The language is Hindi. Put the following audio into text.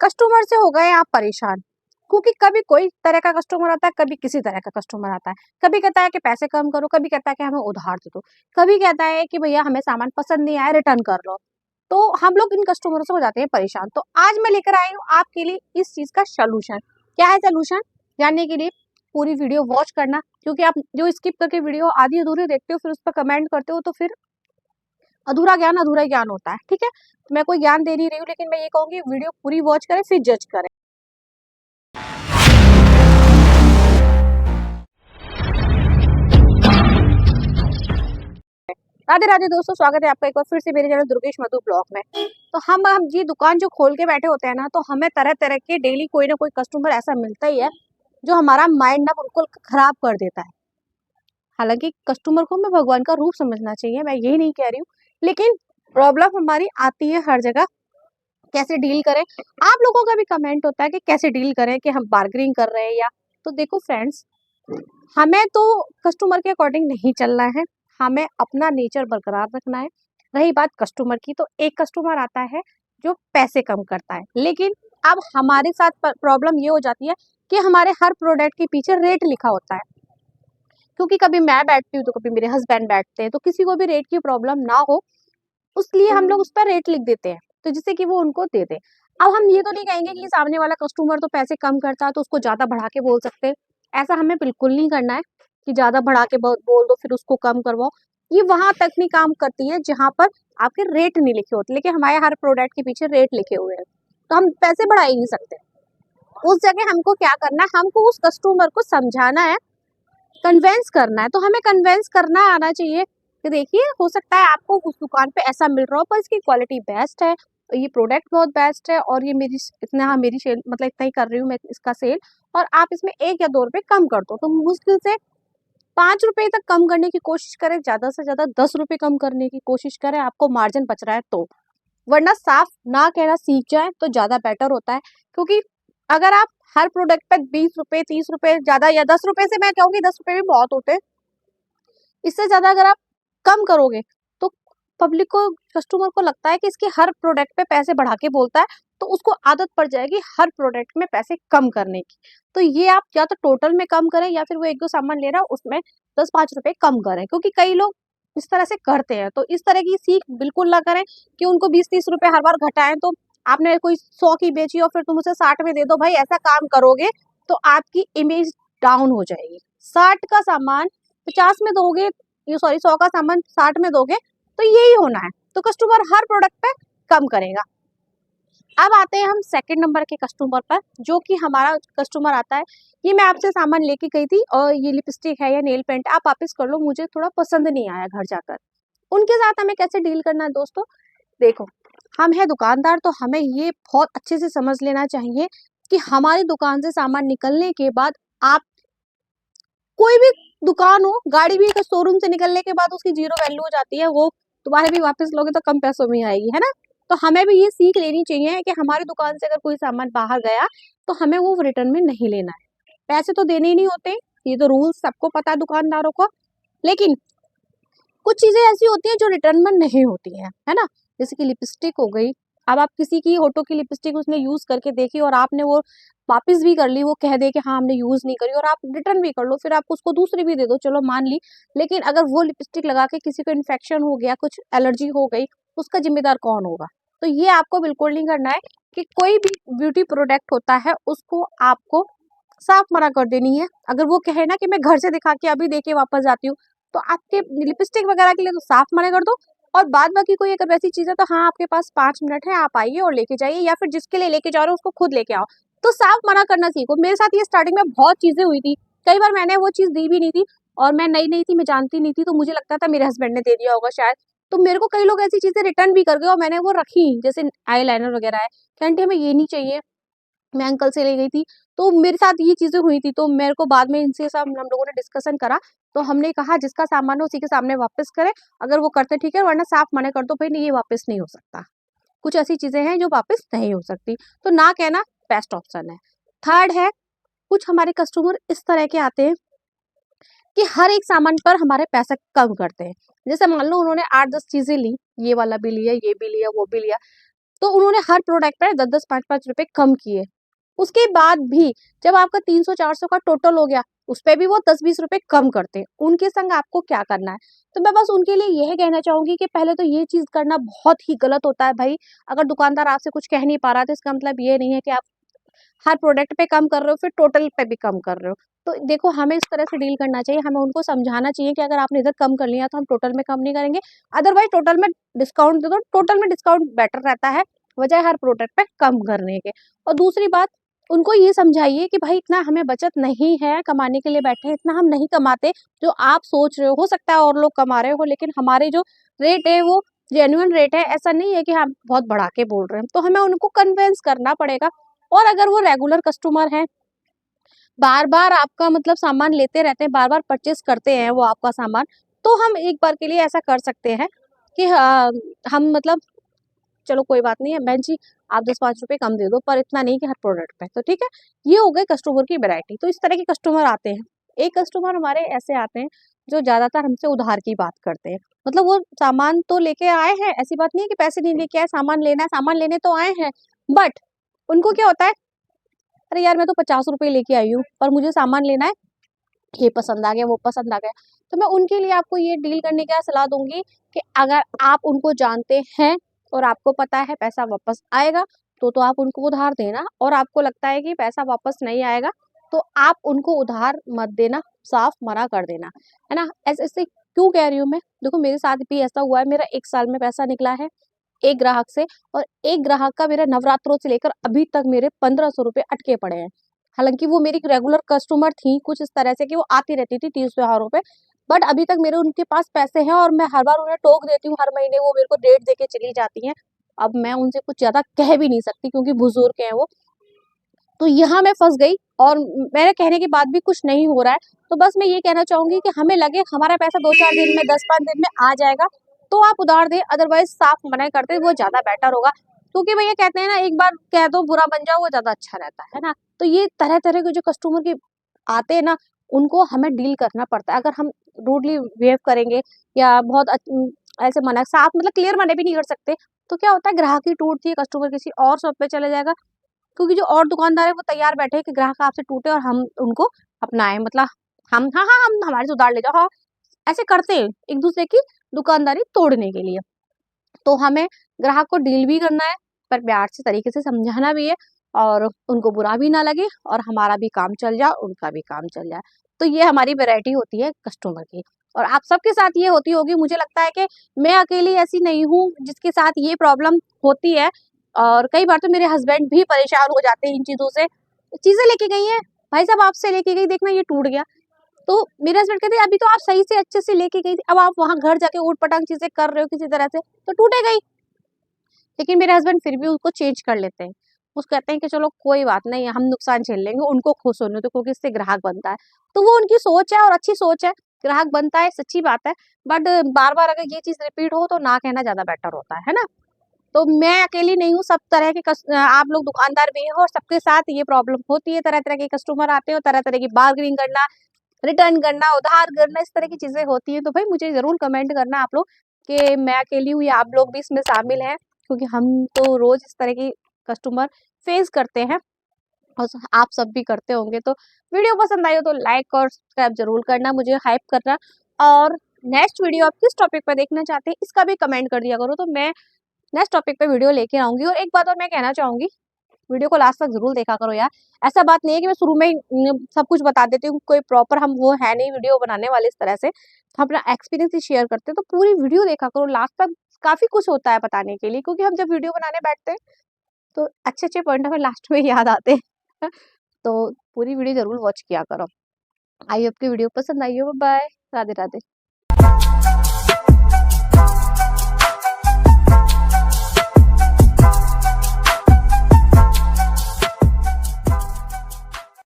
कस्टमर से हो गए आप परेशान, क्योंकि कभी कोई तरह का कस्टमर आता है, कभी किसी तरह का कस्टमर आता है। कभी कहता है कि पैसे कम करो, कभी कहता है कि हमें उधार दे दो, कभी कहता है कि भैया हमें सामान पसंद नहीं आया रिटर्न कर लो। तो हम लोग इन कस्टमरों से हो जाते हैं परेशान। तो आज मैं लेकर आई हूँ आपके लिए इस चीज का सलूशन। क्या है सलूशन, जानने के लिए पूरी वीडियो वॉच करना, क्योंकि आप जो स्किप करके वीडियो आधी अधूरी देखते हो फिर उस पर कमेंट करते हो तो फिर अधूरा ही ज्ञान होता है। ठीक है, तो मैं कोई ज्ञान दे नहीं रही हूँ, लेकिन मैं ये कहूंगी वीडियो पूरी वॉच करें फिर जज करें। राधे राधे दोस्तों, स्वागत है आपका एक बार फिर से मेरे चैनल दुर्गेश मधु ब्लॉग में। तो हम ये दुकान जो खोल के बैठे होते हैं ना, तो हमें तरह तरह के डेली कोई ना कोई कस्टमर ऐसा मिलता ही है जो हमारा माइंड ना बिल्कुल खराब कर देता है। हालांकि कस्टमर को हमें भगवान का रूप समझना चाहिए, मैं यही नहीं कह रही हूँ, लेकिन प्रॉब्लम हमारी आती है हर जगह। कैसे डील करें, आप लोगों का भी कमेंट होता है कि कैसे डील करें, कि हम बार्गेनिंग कर रहे हैं या। तो देखो फ्रेंड्स, हमें तो कस्टमर के अकॉर्डिंग नहीं चलना है, हमें अपना नेचर बरकरार रखना है। रही बात कस्टमर की, तो एक कस्टमर आता है जो पैसे कम करता है, लेकिन अब हमारे साथ प्रॉब्लम ये हो जाती है कि हमारे हर प्रोडक्ट के पीछे रेट लिखा होता है। क्योंकि कभी मैं बैठती हूँ तो कभी मेरे हस्बैंड बैठते हैं, तो किसी को भी रेट की प्रॉब्लम ना हो उसलिए हम लोग उस पर रेट लिख देते हैं, तो जिससे कि वो उनको दे दे। अब हम ये तो नहीं कहेंगे कि सामने वाला कस्टमर तो पैसे कम करता है तो उसको ज्यादा बढ़ा के बोल सकते हैं। ऐसा हमें बिल्कुल नहीं करना है कि ज्यादा बढ़ा के बोल दो फिर उसको कम करवाओ। ये वहां तक नहीं काम करती है जहां पर आपके रेट नहीं लिखे होते, लेकिन हमारे हर प्रोडक्ट के पीछे रेट लिखे हुए हैं, तो हम पैसे बढ़ा ही नहीं सकते। उस जगह हमको क्या करना है, हमको उस कस्टमर को समझाना है, कन्वेंस करना है। तो हमें कन्वेंस करना आना चाहिए कि देखिए हो सकता है आपको उस दुकान पे ऐसा मिल रहा हो पर इसकी क्वालिटी बेस्ट है, ये प्रोडक्ट बहुत बेस्ट है, और ये मेरी इतना मेरी सेल मतलब इतना ही कर रही हूँ मैं इसका सेल, और आप इसमें 1 या 2 रुपए कम कर दो। तो मुश्किल से 5 रुपए तक कम करने की कोशिश करें, ज्यादा से ज्यादा 10 रुपए कम करने की कोशिश करें, आपको मार्जिन बच रहा है तो। वरना साफ ना कहना सीख जाए तो ज्यादा बेटर होता है। क्योंकि अगर आप हर प्रोडक्ट पे 20 रुपए 30 रुपए ज्यादा, या 10 रुपए से, मैं कहूँगी 10 रुपए भी बहुत होते हैं, इससे ज्यादा अगर आप कम करोगे तो पब्लिक को, कस्टमर को लगता है कि इसके हर प्रोडक्ट पे पैसे बढ़ा के बोलता है, तो उसको आदत पड़ जाएगी हर प्रोडक्ट में पैसे कम करने की। तो ये आप या तो टोटल में कम करें, या फिर वो 1-2 सामान ले रहा है उसमें 10-5 रुपए कम करें, क्योंकि कई लोग इस तरह से करते हैं। तो इस तरह की सीख बिल्कुल ना करें कि उनको 20-30 रुपए हर बार घटाएं। तो आपने कोई 100 की बेची और फिर तुम उसे 60 में दे दो, भाई ऐसा काम करोगे तो आपकी इमेज डाउन हो जाएगी। 60 का सामान 50 में दोगे, ये सॉरी 100 का सामान 60 में दोगे, तो यही होना है। तो कस्टमर हर प्रोडक्ट पे कम करेगा। अब आते हैं हम सेकंड नंबर के कस्टमर पर, जो कि हमारा कस्टमर आता है, ये मैं आपसे सामान लेके गई थी और ये लिपस्टिक है या नेल पेंट आप वापस कर लो, मुझे थोड़ा पसंद नहीं आया घर जाकर। उनके साथ हमें कैसे डील करना है दोस्तों, देखो हम है दुकानदार, तो हमें ये बहुत अच्छे से समझ लेना चाहिए कि हमारी दुकान से सामान निकलने के बाद, आप कोई भी दुकान हो, गाड़ी भी शोरूम से निकलने के बाद उसकी जीरो वैल्यू हो जाती है, वो दोबारा भी वापस लोगे तो कम पैसों में आएगी, है ना। तो हमें भी ये सीख लेनी चाहिए कि हमारी दुकान से अगर कोई सामान बाहर गया तो हमें वो रिटर्न में नहीं लेना है। पैसे तो देने ही नहीं होते, ये तो रूल्स सबको पता है दुकानदारों को। लेकिन कुछ चीजें ऐसी होती हैं जो रिटर्न में नहीं होती हैं, है ना। जैसे कि लिपस्टिक हो गई, अब आप किसी की होठों की लिपस्टिक उसने यूज करके देखी और आपने वो वापस भी कर ली, वो कह दे कि हाँ हमने यूज नहीं करी, और आप रिटर्न भी कर लो, फिर आप उसको दूसरी भी दे दो, चलो मान ली। लेकिन अगर वो लिपस्टिक लगा के किसी को इन्फेक्शन हो गया, कुछ एलर्जी हो गई, उसका जिम्मेदार कौन होगा। तो ये आपको बिल्कुल नहीं करना है कि कोई भी ब्यूटी प्रोडक्ट होता है उसको आपको साफ मना कर देनी है। अगर वो कहे ना कि मैं घर से दिखा के अभी देके वापस जाती हूँ, तो आपके लिपस्टिक वगैरह के लिए तो साफ मना कर दो। और बाद बाकी कोई अगर वैसी चीज है तो हाँ आपके पास 5 मिनट है, आप आइए और लेके जाइए, या फिर जिसके लिए लेके जा रहे हो उसको खुद लेके आओ। तो साफ मना करना सीखो। मेरे साथ ये स्टार्टिंग में बहुत चीजें हुई थी, कई बार मैंने वो चीज दी भी नहीं थी, और मैं नई नई थी, मैं जानती नहीं थी, तो मुझे लगता था मेरे हस्बैंड ने दे दिया होगा शायद। तो मेरे को कई लोग ऐसी चीजें रिटर्न भी कर गए और मैंने वो रखी, जैसे आई लाइनर वगैरह है, कि आंटी हमें ये नहीं चाहिए, मैं अंकल से ले गई थी। तो मेरे साथ ये चीजें हुई थी, तो मेरे को बाद में इनसे सब हम लोगों ने डिस्कशन करा, तो हमने कहा जिसका सामान हो उसी के सामने वापस करें। अगर वो करते ठीक है, वरना साफ मना कर दो, भाई नहीं ये वापस नहीं हो सकता। कुछ ऐसी चीजें हैं जो वापस नहीं हो सकती, तो ना कहना बेस्ट ऑप्शन है। थर्ड है, कुछ हमारे कस्टमर इस तरह के आते हैं कि हर एक सामान पर हमारे पैसे कम करते हैं। जैसे मान लो उन्होंने 8-10 चीजें ली, ये वाला भी लिया, ये भी लिया, वो भी लिया, तो उन्होंने हर प्रोडक्ट पर 10-10, 5-5 रुपए कम किए। उसके बाद भी जब आपका 300-400 का टोटल हो गया, उस पे भी वो 10-20 रुपए कम करते हैं। उनके संग आपको क्या करना है? तो मैं बस उनके लिए यह कहना चाहूँगी कि पहले तो ये चीज़ करना बहुत ही गलत होता है भाई। अगर दुकानदार आपसे कुछ कह नहीं पा रहा, तो इसका मतलब ये नहीं है कि आप हर प्रोडक्ट पे कम कर रहे हो, फिर टोटल पे भी कम कर रहे हो। तो देखो, हमें इस तरह से डील करना चाहिए, हमें उनको समझाना चाहिए कि अगर आपने इधर कम कर लिया तो हम टोटल में कम नहीं करेंगे, अदरवाइज़ टोटल में डिस्काउंट दे दो, टोटल में डिस्काउंट बेटर रहता है, बजाय हर प्रोडक्ट पे कम करने के। और दूसरी बात, उनको ये समझाइए कि भाई इतना हमें बचत नहीं है, कमाने के लिए बैठे हैं, इतना हम नहीं कमाते जो आप सोच रहे हो सकता है और लोग कमा रहे हो, लेकिन हमारे जो रेट है वो जेन्युइन रेट है, ऐसा नहीं है कि हम बहुत बढ़ा के बोल रहे हैं। तो हमें उनको कन्विंस करना पड़ेगा। और अगर वो रेगुलर कस्टमर हैं, बार-बार आपका मतलब सामान लेते रहते हैं, बार-बार परचेज़ करते हैं वो आपका सामान, तो हम एक बार के लिए ऐसा कर सकते हैं कि हम मतलब चलो कोई बात नहीं है बहन जी, आप 10-5 रुपए कम दे दो, पर इतना नहीं कि हर प्रोडक्ट पे, तो ठीक है। ये हो गए कस्टमर की वैरायटी। तो इस तरह के कस्टमर आते हैं। एक कस्टमर हमारे ऐसे आते हैं जो ज़्यादातर हमसे उधार की बात करते हैं। मतलब वो सामान तो लेके आए हैं, ऐसी बात नहीं है कि पैसे नहीं लेके आए, सामान लेना है, सामान लेने तो आए हैं, बट उनको क्या होता है, अरे यार मैं तो 50 रुपए लेके आई हूँ, पर मुझे सामान लेना है, ये पसंद आ गया, वो पसंद आ गया। तो मैं उनके लिए आपको ये डील करने का सलाह दूँगी कि अगर आप उनको जानते हैं और आपको पता है पैसा वापस आएगा, तो आप उनको उधार देना, और आपको लगता है कि पैसा वापस नहीं आएगा, तो आप उनको उधार मत देना, साफ मना कर देना, है ना? ऐसे-ऐसे क्यों कह रही हूँ मैं? देखो, मेरे साथ भी ऐसा हुआ है, मेरा 1 साल में पैसा निकला है एक ग्राहक से, और एक ग्राहक का मेरा नवरात्रों से लेकर अभी तक मेरे 1500 रुपए अटके पड़े हैं। हालाँकि वो मेरी रेगुलर कस्टमर थी, कुछ इस तरह से कि वो आती रहती थी तीज त्योहारों पे, बट अभी तक मेरे उनके पास पैसे हैं और मैं हर बार उन्हें टोक देती हूँ, हर महीने वो मेरे को डेट देके चली जाती हैं। अब मैं उनसे कुछ ज़्यादा कह भी नहीं सकती क्योंकि बुज़ुर्ग हैं वो। तो यहाँ मैं फँस गई, और मेरे कहने के बाद भी कुछ नहीं हो रहा है। तो बस मैं ये कहना चाहूँगी कि हमें लगे हमारा पैसा 2-4 दिन में, 10-5 दिन में आ जाएगा, तो आप उधार दें, अदरवाइज़ साफ मना कर दें, वो ज़्यादा बेटर होगा। क्योंकि भैया कहते हैं ना, एक बार कह दो बुरा बन जाओ, वो ज़्यादा अच्छा रहता है ना? तो ये तरह-तरह के जो कस्टमर के आते हैं ना, उनको हमें डील करना पड़ता है। अगर हम रूडली बिहेव करेंगे या बहुत ऐसे मना साफ मतलब क्लियर मना भी नहीं कर सकते, तो क्या होता है, ग्राहकी टूटती है, कस्टमर किसी और शॉप पे चले जाएगा, क्योंकि जो और दुकानदार है वो तैयार बैठे हैं कि ग्राहक आपसे टूटे और हम उनको अपनाएँ, मतलब हम हाँ, हाँ, हम हमारे से उधार ले जाओ, हाँ, ऐसे करते हैं एक-दूसरे की दुकानदारी तोड़ने के लिए। तो हमें ग्राहक को डील भी करना है, पर प्यार से तरीके से समझाना भी है, और उनको बुरा भी ना लगे और हमारा भी काम चल जाए, उनका भी काम चल जाए। तो ये हमारी वैरायटी होती है कस्टमर की, और आप सबके साथ ये होती होगी। मुझे लगता है कि मैं अकेली ऐसी नहीं हूँ जिसके साथ ये प्रॉब्लम होती है, और कई बार तो मेरे हस्बैंड भी परेशान हो जाते हैं इन चीज़ों से। चीज़ें लेके गई हैं, भाई साहब आपसे लेके गई, देखना ये टूट गया। तो मेरे हस्बैंड कहते हैं अभी तो आप सही से अच्छे से लेके गई थी, अब आप वहाँ घर जाके ऊट-पटांग चीज़ें कर रहे हो किसी तरह से, तो टूटेगा ही। लेकिन मेरे हस्बैंड फिर भी उसको चेंज कर लेते हैं। वो कहते हैं कि चलो कोई बात नहीं, हम नुकसान झेल लेंगे, उनको खुश होने दो क्योंकि इससे ग्राहक बनता है। तो वो उनकी सोच है और अच्छी सोच है, ग्राहक बनता है, सच्ची बात है। बट बार-बार अगर ये चीज़ रिपीट हो तो ना कहना ज़्यादा बेटर होता है ना? तो मैं अकेली नहीं हूँ, सब तरह के आप लोग दुकानदार भी हैं और सबके साथ ये प्रॉब्लम होती है, तरह-तरह के कस्टमर आते हैं और तरह-तरह की बार्गेनिंग करना, रिटर्न करना, उधार करना, इस तरह की चीज़ें होती हैं। तो भाई मुझे ज़रूर कमेंट करना आप लोग कि मैं अकेली हूँ या आप लोग भी इसमें शामिल हैं, क्योंकि हम तो रोज़ इस तरह की कस्टमर फेस करते हैं, और आप सब भी करते होंगे। तो वीडियो पसंद आई हो तो लाइक और सब्सक्राइब ज़रूर करना, मुझे हाइप करना, और नेक्स्ट वीडियो आप किस टॉपिक पर देखना चाहते हैं इसका भी कमेंट कर दिया करो, तो मैं नेक्स्ट टॉपिक पे वीडियो लेके आऊँगी। और एक बात और मैं कहना चाहूँगी, वीडियो को लास्ट तक ज़रूर देखा करो यार। ऐसा बात नहीं है कि मैं शुरू में ही सब कुछ बता देती हूँ, कोई प्रॉपर हम वो है नहीं वीडियो बनाने वाले इस तरह से। हम अपना एक्सपीरियंस ही शेयर करते हैं, तो पूरी वीडियो देखा करो लास्ट तक, काफ़ी कुछ होता है बताने के लिए, क्योंकि हम जब वीडियो बनाने बैठते हैं, तो अच्छे-अच्छे पॉइंट हमें लास्ट में याद आते हैं। तो पूरी वीडियो ज़रूर वॉच किया करो। आई होप कि वीडियो पसंद आई हो। बाय, राधे-राधे।